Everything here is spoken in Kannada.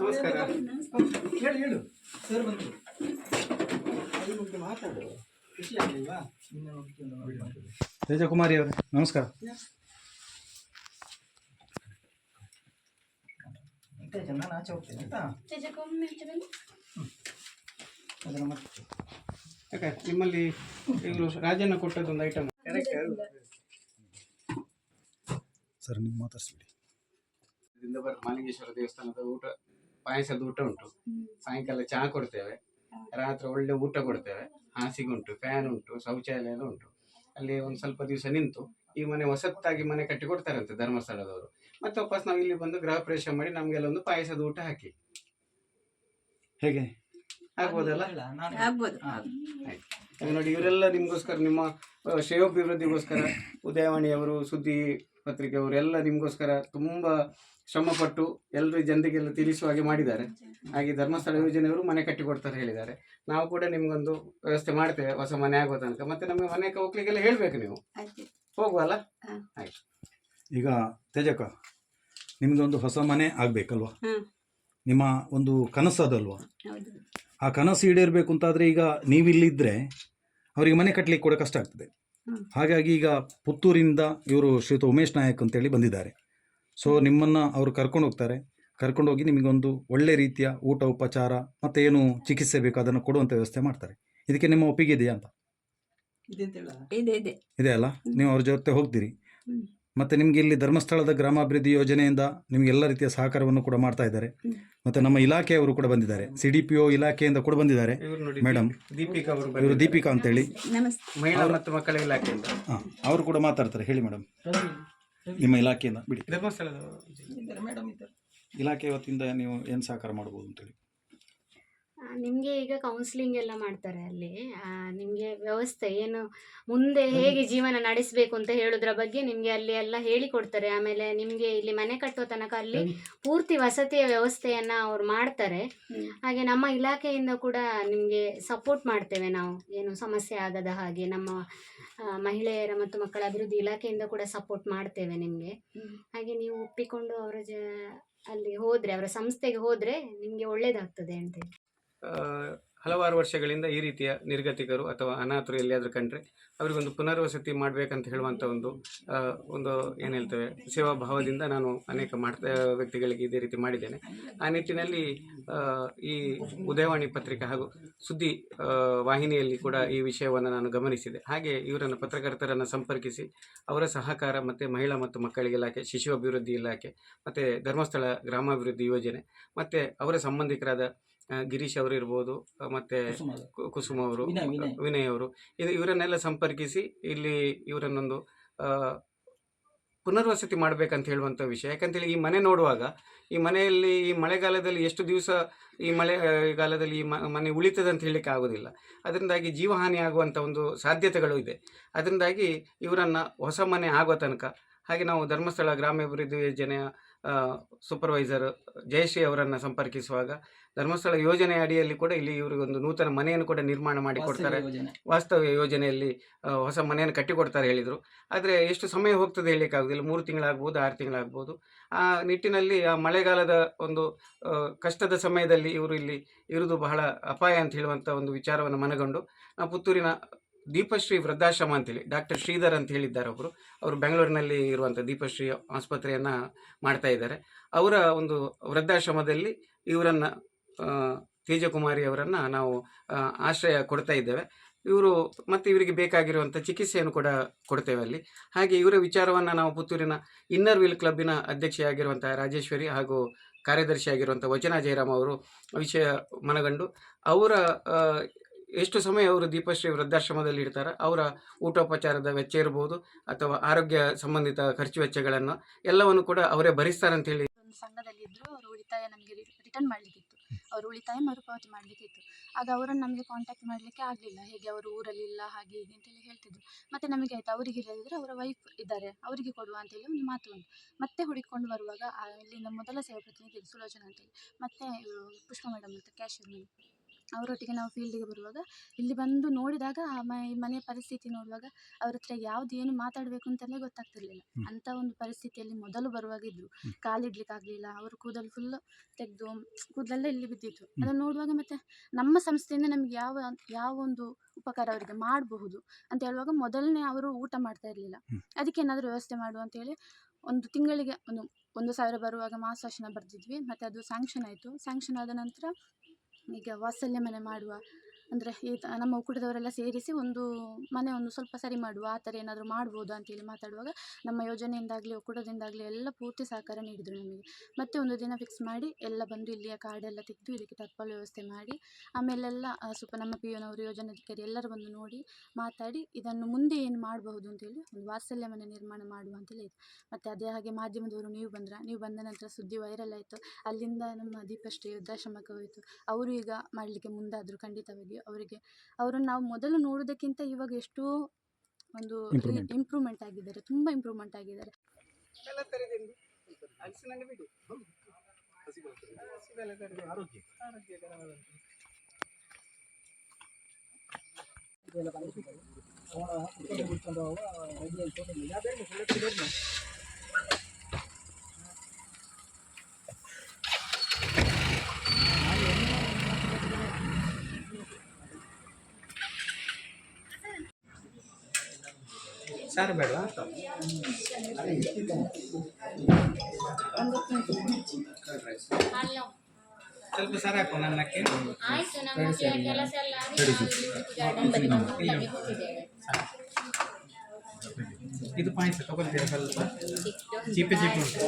ನಮಸ್ಕಾರ. ಹೇಳು ಸರ್ ಬಂದು ಮಾತಾಡು. ಖುಷಿ ಆಗಲಿಲ್ವಾ? ತೇಜಕುಮಾರಿ ಅವರೇ ನಮಸ್ಕಾರ. ನಾನು ಆಚೆ ಹೋಗ್ತೇನೆ ಆಯ್ತಾ? ಯಾಕೆ ನಿಮ್ಮಲ್ಲಿ ಇವರು ರಾಜಣ್ಣ ಕೊಟ್ಟದ್ದೊಂದು ಐಟಮ್ ಸರ್ ನೀವು ಮಾತಾಡಿಸ್ಬಿಡಿ. ಮಾಲಿಂಗೇಶ್ವರ ದೇವಸ್ಥಾನದ ಊಟ ಪಾಯಸದ ಊಟ ಉಂಟು. ಸಾಯಂಕಾಲ ಚಹಾ ಕೊಡ್ತೇವೆ, ರಾತ್ರಿ ಒಳ್ಳೆ ಊಟ ಕೊಡ್ತೇವೆ, ಹಾಸಿಗೆ ಉಂಟು, ಫ್ಯಾನ್ ಉಂಟು, ಶೌಚಾಲಯ ಉಂಟು. ಅಲ್ಲಿ ಒಂದು ಸ್ವಲ್ಪ ದಿವಸ ನಿಂತು ಈ ಮನೆ ಹೊಸತ್ತಾಗಿ ಮನೆ ಕಟ್ಟಿ ಕೊಡ್ತಾರಂತೆ ಧರ್ಮಸ್ಥಳದವರು. ಮತ್ತೆ ವಾಪಸ್ ನಾವು ಇಲ್ಲಿ ಬಂದು ಗೃಹ ಪ್ರವೇಶ ಮಾಡಿ ನಮಗೆಲ್ಲ ಒಂದು ಪಾಯಸದ ಊಟ ಹಾಕಿ ಹೇಗೆ ಆಗ್ಬೋದಲ್ಲ? ಆಯ್ತು ನೋಡಿ, ಇವರೆಲ್ಲ ನಿಮ್ಗೋಸ್ಕರ, ನಿಮ್ಮ ಶ್ರೇಯೋಭಿವೃದ್ಧಿಗೋಸ್ಕರ ಉದಯವಾಣಿಯವರು, ಸುದ್ದಿ ಪತ್ರಿಕೆಯವರು ಎಲ್ಲ ನಿಮಗೋಸ್ಕರ ತುಂಬ ಶ್ರಮಪಟ್ಟು ಎಲ್ಲರೂ ಜನರಿಗೆಲ್ಲ ತಿಳಿಸುವ ಹಾಗೆ ಮಾಡಿದ್ದಾರೆ. ಹಾಗೆ ಧರ್ಮಸ್ಥಳ ಯೋಜನೆಯವರು ಮನೆ ಕಟ್ಟಿ ಕೊಡ್ತಾರೆ ಹೇಳಿದ್ದಾರೆ. ನಾವು ಕೂಡ ನಿಮ್ಗೊಂದು ವ್ಯವಸ್ಥೆ ಮಾಡ್ತೇವೆ ಹೊಸ ಮನೆ ಆಗೋ ತನಕ. ಮತ್ತೆ ನಮಗೆ ಮನೆಗೆ ಹೋಗ್ಲಿಕ್ಕೆಲ್ಲ ಹೇಳ್ಬೇಕು, ನೀವು ಹೋಗುವಲ್ಲ? ಆಯ್ತು. ಈಗ ತೇಜಕ, ನಿಮ್ದೊಂದು ಹೊಸ ಮನೆ ಆಗ್ಬೇಕಲ್ವಾ? ನಿಮ್ಮ ಒಂದು ಕನಸು ಅದಲ್ವಾ? ಆ ಕನಸು ಈಡೇರಬೇಕು ಅಂತಾದರೆ ಈಗ ನೀವಿಲ್ಲಿದ್ದರೆ ಅವರಿಗೆ ಮನೆ ಕಟ್ಟಲಿಕ್ಕೆ ಕೂಡ ಕಷ್ಟ ಆಗ್ತದೆ. ಹಾಗಾಗಿ ಈಗ ಪುತ್ತೂರಿಂದ ಇವರು ಶ್ರೀಯುತ ಉಮೇಶ್ ನಾಯಕ್ ಅಂತೇಳಿ ಬಂದಿದ್ದಾರೆ. ಸೊ ನಿಮ್ಮನ್ನು ಅವರು ಕರ್ಕೊಂಡು ಹೋಗ್ತಾರೆ. ಕರ್ಕೊಂಡೋಗಿ ನಿಮಗೊಂದು ಒಳ್ಳೆ ರೀತಿಯ ಊಟ ಉಪಚಾರ ಮತ್ತು ಏನು ಚಿಕಿತ್ಸೆ ಬೇಕು ಅದನ್ನು ಕೊಡುವಂಥ ವ್ಯವಸ್ಥೆ ಮಾಡ್ತಾರೆ. ಇದಕ್ಕೆ ನಿಮ್ಮ ಒಪ್ಪಿಗೆ ಇದೆಯಾ ಅಂತ? ಇದೆ ಅಲ್ಲ? ನೀವು ಅವ್ರ ಜೊತೆ ಹೋಗ್ತೀರಿ. ಮತ್ತು ನಿಮಗೆ ಇಲ್ಲಿ ಧರ್ಮಸ್ಥಳದ ಗ್ರಾಮಾಭಿವೃದ್ಧಿ ಯೋಜನೆಯಿಂದ ನಿಮಗೆಲ್ಲ ರೀತಿಯ ಸಹಕಾರವನ್ನು ಕೂಡ ಮಾಡ್ತಾ ಇದ್ದಾರೆ. ಮತ್ತು ನಮ್ಮ ಇಲಾಖೆಯವರು ಕೂಡ ಬಂದಿದ್ದಾರೆ, CDPO ಇಲಾಖೆಯಿಂದ ಕೂಡ ಬಂದಿದ್ದಾರೆ ಮೇಡಮ್, ಇವರು ದೀಪಿಕಾ ಅಂತೇಳಿ, ಮಹಿಳಾ ಮತ್ತು ಮಕ್ಕಳ ಇಲಾಖೆಯಿಂದ. ಹಾಂ, ಅವರು ಕೂಡ ಮಾತಾಡ್ತಾರೆ. ಹೇಳಿ ಮೇಡಮ್, ನಿಮ್ಮ ಇಲಾಖೆಯಿಂದ ಬಿಡಿ, ಧರ್ಮಸ್ಥಳದ ಇಲಾಖೆ ವತಿಯಿಂದ ನೀವು ಏನು ಸಹಕಾರ ಮಾಡ್ಬೋದು ಅಂತೇಳಿ. ನಿಮಗೆ ಈಗ ಕೌನ್ಸಿಲಿಂಗ್ ಎಲ್ಲ ಮಾಡ್ತಾರೆ ಅಲ್ಲಿ. ನಿಮಗೆ ವ್ಯವಸ್ಥೆ ಏನು, ಮುಂದೆ ಹೇಗೆ ಜೀವನ ನಡೆಸಬೇಕು ಅಂತ ಹೇಳೋದ್ರ ಬಗ್ಗೆ ನಿಮಗೆ ಅಲ್ಲಿ ಎಲ್ಲ ಹೇಳಿಕೊಡ್ತಾರೆ. ಆಮೇಲೆ ನಿಮಗೆ ಇಲ್ಲಿ ಮನೆ ಕಟ್ಟೋ ತನಕ ಅಲ್ಲಿ ಪೂರ್ತಿ ವಸತಿಯ ವ್ಯವಸ್ಥೆಯನ್ನು ಅವ್ರು ಮಾಡ್ತಾರೆ. ಹಾಗೆ ನಮ್ಮ ಇಲಾಖೆಯಿಂದ ಕೂಡ ನಿಮಗೆ ಸಪೋರ್ಟ್ ಮಾಡ್ತೇವೆ ನಾವು, ಏನು ಸಮಸ್ಯೆ ಆಗದ ಹಾಗೆ. ನಮ್ಮ ಮಹಿಳೆಯರ ಮತ್ತು ಮಕ್ಕಳ ಅಭಿವೃದ್ಧಿ ಇಲಾಖೆಯಿಂದ ಕೂಡ ಸಪೋರ್ಟ್ ಮಾಡ್ತೇವೆ ನಿಮಗೆ. ಹಾಗೆ ನೀವು ಒಪ್ಪಿಕೊಂಡು ಅಲ್ಲಿ ಹೋದರೆ, ಅವರ ಸಂಸ್ಥೆಗೆ ಹೋದರೆ ನಿಮಗೆ ಒಳ್ಳೇದಾಗ್ತದೆ ಅಂತೇಳಿ. ಹಲವಾರು ವರ್ಷಗಳಿಂದ ಈ ರೀತಿಯ ನಿರ್ಗತಿಕರು ಅಥವಾ ಅನಾಥರು ಎಲ್ಲಿಯಾದರೂ ಕಂಡ್ರೆ ಅವರಿಗೊಂದು ಪುನರ್ವಸತಿ ಮಾಡಬೇಕಂತ ಹೇಳುವಂಥ ಒಂದು ಏನು ಹೇಳ್ತೇವೆ ಸೇವಾ ಭಾವದಿಂದ ನಾನು ಅನೇಕ ವ್ಯಕ್ತಿಗಳಿಗೆ ಇದೇ ರೀತಿ ಮಾಡಿದ್ದೇನೆ. ಆ ನಿಟ್ಟಿನಲ್ಲಿ ಈ ಉದಯವಾಣಿ ಪತ್ರಿಕೆ ಹಾಗೂ ಸುದ್ದಿ ವಾಹಿನಿಯಲ್ಲಿ ಕೂಡ ಈ ವಿಷಯವನ್ನು ನಾನು ಗಮನಿಸಿದೆ. ಹಾಗೆ ಇವರನ್ನು ಪತ್ರಕರ್ತರನ್ನು ಸಂಪರ್ಕಿಸಿ ಅವರ ಸಹಕಾರ ಮತ್ತು ಮಹಿಳಾ ಮತ್ತು ಮಕ್ಕಳಿಗೆ ಇಲಾಖೆ, ಶಿಶು ಅಭಿವೃದ್ಧಿ ಇಲಾಖೆ ಮತ್ತು ಧರ್ಮಸ್ಥಳ ಗ್ರಾಮಾಭಿವೃದ್ಧಿ ಯೋಜನೆ ಮತ್ತು ಅವರ ಸಂಬಂಧಿಕರಾದ ಗಿರೀಶ್ ಅವರು ಇರ್ಬೋದು, ಮತ್ತು ಕುಸುಮ ಅವರು, ವಿನಯ್ ಅವರು, ಇವರನ್ನೆಲ್ಲ ಸಂಪರ್ಕಿಸಿ ಇಲ್ಲಿ ಇವರನ್ನೊಂದು ಪುನರ್ವಸತಿ ಮಾಡಬೇಕಂತ ಹೇಳುವಂಥ ವಿಷಯ. ಯಾಕಂತೇಳಿ ಈ ಮನೆ ನೋಡುವಾಗ ಈ ಮನೆಯಲ್ಲಿ ಈ ಮಳೆಗಾಲದಲ್ಲಿ ಎಷ್ಟು ದಿವಸ ಈ ಮಳೆಗಾಲದಲ್ಲಿ ಈ ಮನೆ ಉಳಿತದೆ ಅಂತ ಹೇಳಲಿಕ್ಕೆ ಆಗೋದಿಲ್ಲ. ಅದರಿಂದಾಗಿ ಜೀವಹಾನಿ ಆಗುವಂಥ ಒಂದು ಸಾಧ್ಯತೆಗಳು ಇದೆ. ಅದರಿಂದಾಗಿ ಇವರನ್ನು ಹೊಸ ಮನೆ ಆಗೋ ತನಕ, ಹಾಗೆ ನಾವು ಧರ್ಮಸ್ಥಳ ಗ್ರಾಮಾಭಿವೃದ್ಧಿ ಯೋಜನೆಯ ಸೂಪರ್ವೈಸರ್ ಜಯಶ್ರೀ ಅವರನ್ನು ಸಂಪರ್ಕಿಸುವಾಗ ಧರ್ಮಸ್ಥಳ ಯೋಜನೆ ಅಡಿಯಲ್ಲಿ ಕೂಡ ಇಲ್ಲಿ ಇವರಿಗೊಂದು ನೂತನ ಮನೆಯನ್ನು ಕೂಡ ನಿರ್ಮಾಣ ಮಾಡಿಕೊಡ್ತಾರೆ. ವಾಸ್ತವ್ಯ ಯೋಜನೆಯಲ್ಲಿ ಹೊಸ ಮನೆಯನ್ನು ಕಟ್ಟಿಕೊಡ್ತಾರೆ ಹೇಳಿದರು. ಆದರೆ ಎಷ್ಟು ಸಮಯ ಹೋಗ್ತದೆ ಹೇಳಲಿಕ್ಕಾಗೋದಿಲ್ಲ, 3 ತಿಂಗಳಾಗ್ಬೋದು, 6 ತಿಂಗಳಾಗ್ಬೋದು. ಆ ನಿಟ್ಟಿನಲ್ಲಿ ಆ ಮಳೆಗಾಲದ ಒಂದು ಕಷ್ಟದ ಸಮಯದಲ್ಲಿ ಇವರು ಇಲ್ಲಿ ಇರುವುದು ಬಹಳ ಅಪಾಯ ಅಂತ ಹೇಳುವಂಥ ಒಂದು ವಿಚಾರವನ್ನು ಮನಗಂಡು ನಾವು ಪುತ್ತೂರಿನ ದೀಪಶ್ರೀ ವೃದ್ಧಾಶ್ರಮ ಅಂತೇಳಿ ಡಾಕ್ಟರ್ ಶ್ರೀಧರ್ ಅಂತ ಹೇಳಿದ್ದಾರೆ ಒಬ್ಬರು, ಅವರು ಬೆಂಗಳೂರಿನಲ್ಲಿ ಇರುವಂಥ ದೀಪಶ್ರೀ ಆಸ್ಪತ್ರೆಯನ್ನು ಮಾಡ್ತಾ ಇದ್ದಾರೆ. ಅವರ ಒಂದು ವೃದ್ಧಾಶ್ರಮದಲ್ಲಿ ಇವರನ್ನು ತೇಜಕುಮಾರಿ ಅವರನ್ನು ನಾವು ಆಶ್ರಯ ಕೊಡ್ತಾ ಇದ್ದೇವೆ. ಇವರು ಮತ್ತು ಇವರಿಗೆ ಬೇಕಾಗಿರುವಂಥ ಚಿಕಿತ್ಸೆಯನ್ನು ಕೂಡ ಕೊಡ್ತೇವೆ ಅಲ್ಲಿ. ಹಾಗೆ ಇವರ ವಿಚಾರವನ್ನು ನಾವು ಪುತ್ತೂರಿನ ಇನ್ನರ್ ವೀಲ್ ಕ್ಲಬ್ಬಿನ ಅಧ್ಯಕ್ಷೆಯಾಗಿರುವಂಥ ರಾಜೇಶ್ವರಿ ಹಾಗೂ ಕಾರ್ಯದರ್ಶಿಯಾಗಿರುವಂಥ ವಚನ ಜಯರಾಮ್ ಅವರು ವಿಷಯ ಮನಗಂಡು ಅವರ ಎಷ್ಟು ಸಮಯ ಅವರು ದೀಪಶ್ರೀ ವೃದ್ಧಾಶ್ರಮದಲ್ಲಿ ಇರ್ತಾರೆ, ಅವರ ಊಟೋಪಚಾರದ ವೆಚ್ಚ ಇರ್ಬೋದು ಅಥವಾ ಆರೋಗ್ಯ ಸಂಬಂಧಿತ ಖರ್ಚು ವೆಚ್ಚಗಳನ್ನು ಎಲ್ಲವನ್ನು ಕೂಡ ಅವರೇ ಭರಿಸ್ತಾರೆ ಅಂತೇಳಿ. ಸಂಘದಲ್ಲಿ ಇದ್ರು, ಅವರು ಉಳಿತಾಯ ನಮಗೆ ರಿಟರ್ನ್ ಮಾಡಲಿಕ್ಕಿತ್ತು. ಅವರು ಉಳಿತಾಯ ಮರುಪಾವತಿ ಮಾಡಲಿಕ್ಕಿತ್ತು. ಆಗ ಅವರನ್ನು ನಮಗೆ ಕಾಂಟ್ಯಾಕ್ಟ್ ಮಾಡಲಿಕ್ಕೆ ಆಗಲಿಲ್ಲ, ಹೇಗೆ ಅವರು ಊರಲ್ಲಿಲ್ಲ ಹಾಗೆ ಹೀಗೆ ಅಂತೇಳಿ ಹೇಳ್ತಿದ್ರು. ಮತ್ತು ನಮಗೆ ಆಯಿತು ಅವರಿಗೆ ಇಲ್ಲದಿದ್ದರೆ ಅವರ ವೈಫ್ ಇದ್ದಾರೆ ಅವರಿಗೆ ಕೊಡುವ ಅಂತೇಳಿ ಒಂದು ಮಾತು ಉಂಟು. ಮತ್ತೆ ಹುಡುಕಿಕೊಂಡು ಬರುವಾಗ ಇಲ್ಲಿಂದ ಮೊದಲ ಸೇವಾ ಪ್ರತಿನಿಧಿ ಸುಲೋಚನಾ ಅಂತೇಳಿ, ಮತ್ತು ಪುಷ್ಪ ಮೇಡಮ್ ಅಂತ ಕ್ಯಾಶಿಯರ್ ಮೇಡಮ್, ಅವರೊಟ್ಟಿಗೆ ನಾವು ಫೀಲ್ಡಿಗೆ ಬರುವಾಗ ಇಲ್ಲಿ ಬಂದು ನೋಡಿದಾಗ ಈ ಮನೆಯ ಪರಿಸ್ಥಿತಿ ನೋಡುವಾಗ ಅವ್ರ ಹತ್ರ ಏನು ಮಾತಾಡಬೇಕು ಅಂತಲೇ ಗೊತ್ತಾಗ್ತಿರ್ಲಿಲ್ಲ. ಅಂಥ ಒಂದು ಪರಿಸ್ಥಿತಿಯಲ್ಲಿ ಮೊದಲು ಬರುವಾಗ ಇದ್ದರು. ಕಾಲಿಡ್ಲಿಕ್ಕೆ ಆಗಲಿಲ್ಲ, ಅವರು ಕೂದಲು ಫುಲ್ ತೆಗೆದು ಕೂದಲೆಲ್ಲ ಇಲ್ಲಿ ಬಿದ್ದಿತ್ತು. ಅದನ್ನು ನೋಡುವಾಗ ಮತ್ತು ನಮ್ಮ ಸಂಸ್ಥೆಯಿಂದ ನಮಗೆ ಯಾವ ಒಂದು ಉಪಕಾರ ಅವರಿಗೆ ಮಾಡಬಹುದು ಅಂತ ಹೇಳುವಾಗ ಮೊದಲನೇ ಅವರು ಊಟ ಮಾಡ್ತಾ ಇರಲಿಲ್ಲ. ಅದಕ್ಕೆ ಏನಾದರೂ ವ್ಯವಸ್ಥೆ ಮಾಡುವ ಅಂತೇಳಿ ಒಂದು ತಿಂಗಳಿಗೆ 1,000 ಬರುವಾಗ ಮಾಸಾಶನ ಬರೆದಿದ್ವಿ. ಮತ್ತು ಅದು ಸ್ಯಾಂಕ್ಷನ್ ಆಯಿತು. ಸ್ಯಾಂಕ್ಷನ್ ಆದ ನಂತರ ಈಗ ವಾತ್ಸಲ್ಯ ಮನೆ ಮಾಡುವ, ಅಂದರೆ ನಮ್ಮ ಒಕ್ಕೂಟದವರೆಲ್ಲ ಸೇರಿಸಿ ಒಂದು ಸ್ವಲ್ಪ ಸರಿ ಮಾಡುವ, ಆ ಥರ ಏನಾದರೂ ಮಾಡ್ಬೋದು ಅಂತೇಳಿ ಮಾತಾಡುವಾಗ ನಮ್ಮ ಯೋಜನೆಯಿಂದಾಗಲಿ ಒಕ್ಕೂಟದಿಂದಾಗಲಿ ಎಲ್ಲ ಪೂರ್ತಿ ಸಹಕಾರ ನೀಡಿದರು ನಮಗೆ. ಮತ್ತೆ ಒಂದು ದಿನ ಫಿಕ್ಸ್ ಮಾಡಿ ಎಲ್ಲ ಬಂದು ಇಲ್ಲಿಯ ಕಾರ್ಡೆಲ್ಲ ತೆಗೆದು ಇದಕ್ಕೆ ಟರ್ಪಲ್ ವ್ಯವಸ್ಥೆ ಮಾಡಿ, ಆಮೇಲೆಲ್ಲ ಸ್ವಲ್ಪ ನಮ್ಮ ಪಿಯೋನವರು ಯೋಜನಾಧಿಕಾರಿ ಎಲ್ಲರೂ ಬಂದು ನೋಡಿ ಮಾತಾಡಿ ಇದನ್ನು ಮುಂದೆ ಏನು ಮಾಡಬಹುದು ಅಂತೇಳಿ ಒಂದು ವಾತ್ಸಲ್ಯ ಮನೆ ನಿರ್ಮಾಣ ಮಾಡುವ ಅಂತೇಳಿ ಆಯಿತು. ಮತ್ತು ಅದೇ ಹಾಗೆ ಮಾಧ್ಯಮದವರು ನೀವು ಬಂದ ನಂತರ ಸುದ್ದಿ ವೈರಲ್ ಆಯಿತು. ಅಲ್ಲಿಂದ ನಮ್ಮ ದೀಪಶ್ರೀ ವೃದ್ಧಾಶ್ರಮಕ್ಕೆ ಹೋಯಿತು. ಅವರು ಈಗ ಮಾಡಲಿಕ್ಕೆ ಮುಂದಾದರು. ಖಂಡಿತವಾಗಿ ಅವರನ್ನು ನಾವು ಮೊದಲು ನೋಡೋದಕ್ಕಿಂತ ಇವಾಗ ಎಷ್ಟೋ ಒಂದು ಇಂಪ್ರೂವ್ಮೆಂಟ್ ಆಗಿದ್ದಾರೆ, ತುಂಬ ಇಂಪ್ರೂವ್ಮೆಂಟ್ ಆಗಿದ್ದಾರೆ. ಸಾರು ಬೇಡ, ಸ್ವಲ್ಪ ಸಾರು ಹಾಕು ನನ್ನಕ್ಕೆ. ಇದು ಪಾಯಸ ತಗೊಳ್ತೀರಾ? ಸ್ವಲ್ಪ ಚೀಪೆ ಉಂಟು.